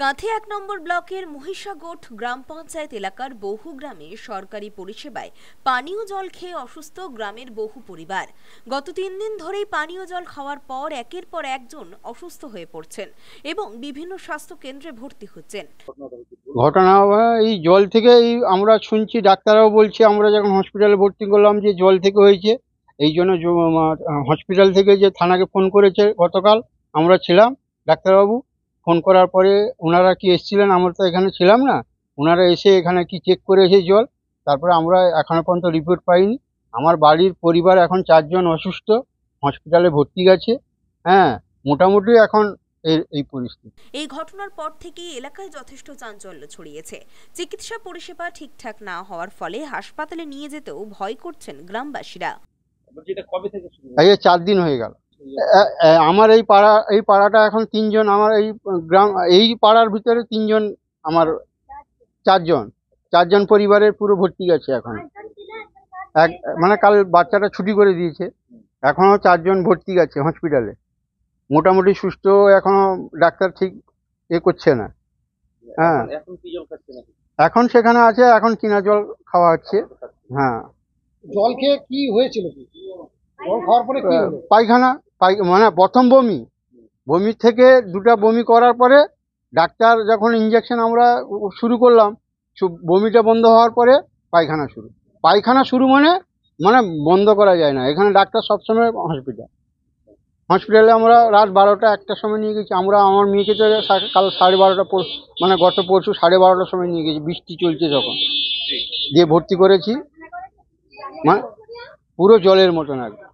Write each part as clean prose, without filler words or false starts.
কাঁথি ১ নম্বর ব্লকের মহিষাগোট গ্রাম পঞ্চায়েত এলাকার বহু গ্রামে সরকারি পরিষেবায় পানীয় জল খেয়ে অসুস্থ গ্রামের বহু পরিবার। গত ৩ দিন ধরেই পানীয় জল খাওয়ার পর একের পর একজন অসুস্থ হয়ে পড়ছেন এবং বিভিন্ন স্বাস্থ্য কেন্দ্রে ভর্তি হচ্ছেন। ঘটনা এই জল থেকে আমরা শুনছি, ডাক্তাররাও বলছে, আমরা যখন হসপিটালে ভর্তি করলাম যে জল থেকে হয়েছে। এই জন্য হসপিটাল থেকে যে থানাকে ফোন করেছে গতকাল, আমরা ছিলাম, ডাক্তারবাবু ফোন করার পরে ওনারা কি এসেছিলেন, আমরা তো এখানে ছিলাম না, ওনারা এসে এখানে কি চেক করেছে জল, তারপরে আমরা এখনো পর্যন্ত রিপোর্ট পাইনি। আমার বাড়ির পরিবার এখন 4 জন অসুস্থ, হসপিটালে ভর্তি গেছে। হ্যাঁ, মোটামুটি এখন এই পরিস্থিতি। এই ঘটনার পর থেকেই এলাকায় যথেষ্ট চাঞ্চল্য ছড়িয়েছে। চিকিৎসা পরিষেবা ঠিকঠাক না হওয়ার ফলে হাসপাতালে নিয়ে যেতেও ভয় করছেন গ্রামবাসীরা। এই 4 দিন হয়ে গেল। আমার এই পাড়াটা এখন 3 জন, আমার এই পাড়ার ভিতরে 3 জন, আমার 4 জন পরিবারের পুরো ভর্তি গেছে এখন। মানে কাল বাচ্চাটা ছুটি করে দিয়েছে, এখনো 4 জন ভর্তি গেছে হসপিটালে, মোটামুটি সুস্থ, এখনো ডাক্তার ঠিক করছে না। হ্যাঁ, এখন সেখানে আছে, এখন কিনা জল খাওয়া হচ্ছে। হ্যাঁ, জল খেয়ে কি হয়েছিল? জল খাওয়ার পরে কি হলো? পায়খানা, মানে প্রথম বমি থেকে 2টা বমি করার পরে ডাক্তার যখন ইঞ্জেকশন আমরা শুরু করলাম, বমিটা বন্ধ হওয়ার পরে পায়খানা শুরু মানে বন্ধ করা যায় না। এখানে ডাক্তার সবসময় হসপিটালে আমরা রাত 12টা 1টার সময় নিয়ে গেছি। আমার মেয়েকে তো কাল 12:30, মানে গত পরশু 12:30টার সময় নিয়ে গেছি, বৃষ্টি চলছে যখন, দিয়ে ভর্তি করেছি, মানে পুরো জলের মতন একদম।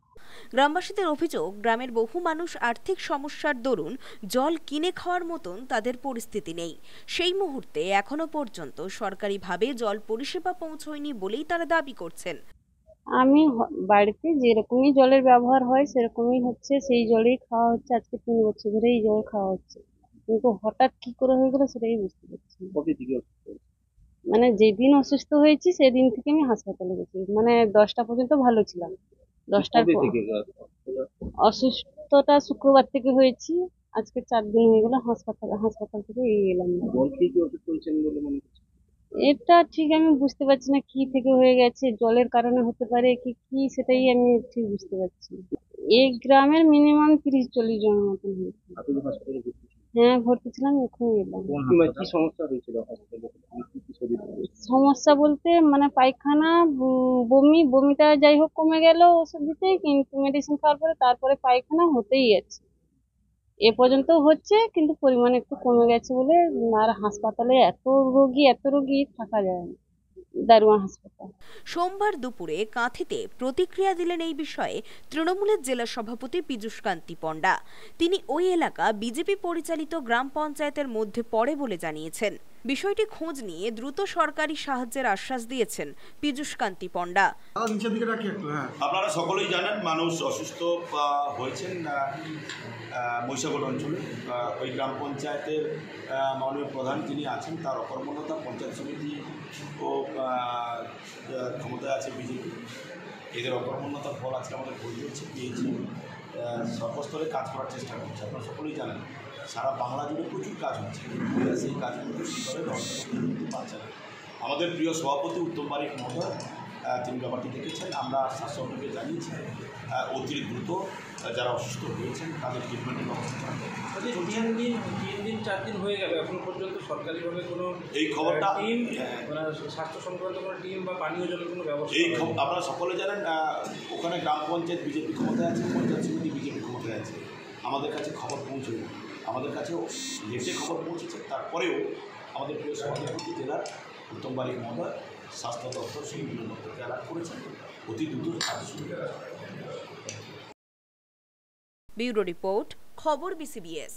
গ্রামবাসীদের অভিযোগ, গ্রামের বহু মানুষ আর্থিক সমস্যার দরুন জল কিনে খাওয়ার মতন তাদের পরিস্থিতি নেই। সেই মুহূর্তে এখনো পর্যন্ত সরকারিভাবে জল পরিষেবা পৌঁছয়নি বলেই তারা দাবি করছেন। আমি বাড়িতে যেরকমই জলের ব্যবহার হয় সেরকমই হচ্ছে, সেই জলেই খাওয়া হচ্ছে। আজকে 3 বছর ধরে এই জল খাওয়া হচ্ছে, কিন্তু হঠাৎ কি করে হয়ে গেল সেটাই বুঝতে পারছি না। মানে যেদিন অসুস্থ হয়েছি সেদিন থেকে আমি হাসপাতালে গেছি, মানে 10টা পর্যন্ত ভালো ছিলাম। 10টার পর অসুস্থতা শুক্রবার থেকে হয়েছি, আজকে 4 দিন হয়ে গেল হাসপাতাল থেকে এলাম। এটা ঠিক আমি বুঝতে পারছি না কি থেকে হয়ে গেছে, জলের কারণে হতে পারে কি সেটাই আমি ঠিক বুঝতে পারছি না। এই গ্রামের মিনিমাম 30-40 জন মতন হয়েছে। হ্যাঁ, ভর্তি ছিলাম, এখন এলাম। সমস্যা বলতে মানে পায়খানা, বমিটা যাই হোক কমে গেল ওষুধ দিতেই, কিন্তু মেডিসিন খাওয়ার পরে তারপরে পায়খানা হতেই আছে, এ পর্যন্ত হচ্ছে, কিন্তু পরিমাণ একটু কমে গেছে বলে। আর হাসপাতালে এত রোগী থাকা যায় না, দারুয়া হাসপাতাল। সোমবার দুপুরে কাঁথিতে প্রতিক্রিয়া দিলেন এই বিষয়ে তৃণমূলের জেলা সভাপতি পীযূষ কান্তি পণ্ডা। তিনি ওই এলাকা বিজেপি পরিচালিত গ্রাম পঞ্চায়েতের মধ্যে পড়ে বলে জানিয়েছেন। বিষয়টি খোঁজ নিয়ে দ্রুত সরকারি সাহায্যের আশ্বাস দিয়েছেন পীযূষ কান্তি পণ্ডা। আপনারা সকলেই জানেন, মানুষ অসুস্থ হয়েছেন মহিষাগোট অঞ্চলে। ওই গ্রাম পঞ্চায়েতের মাননীয় প্রধান যিনি আছেন, তার অকর্মণ্যতা, পঞ্চায়েত সমিতি ও ক্ষমতায় আছে বিজেপি, এদের অকর্মণ্যতার ফল আজকে আমাদের ভোট হচ্ছে, পেয়েছি। সর্বস্তরে কাজ করার চেষ্টা করছে। আপনারা সকলেই জানেন, সারা বাংলা জুড়ে প্রচুর কাজ হচ্ছে, সেই কাজগুলো সেইভাবে পাচ্ছে না। আমাদের প্রিয় সভাপতি উত্তম বারিক মহোদয় তিনি ব্যাপারটি দেখেছেন। আমরা স্বাস্থ্যমন্ত্রীকে জানিয়েছি অতি দ্রুত যারা অসুস্থ হয়েছেন তাদের ট্রিটমেন্টের ব্যবস্থা করা। 3 দিন 4 দিন হয়ে গেল, এখনো পর্যন্ত সরকারিভাবে কোনো এই খবরটা টিম, স্বাস্থ্য সংক্রান্ত কোনো টিম বা পানীয় জলের কোনো ব্যবস্থা আপনারা সকলে জানেন, ওখানে গ্রাম পঞ্চায়েত বিজেপি ক্ষমতায় আছে, পঞ্চায়েত সমিতি বিজেপি ক্ষমতায় আছে। আমাদের কাছে খবর পৌঁছবে, আমাদের কাছেও লেটে খবর পৌঁছেছে। তারপরেও আমাদের প্রিয় সভাপতি জেলার উত্তম বারিক মহোদয় স্বাস্থ্য দপ্তর সেই বিভিন্ন দপ্তরকে অ্যালার্ট করেছেন, অতি দ্রুত কাজ শুরু করা। ব্যুরো রিপোর্ট, খবর BCBS।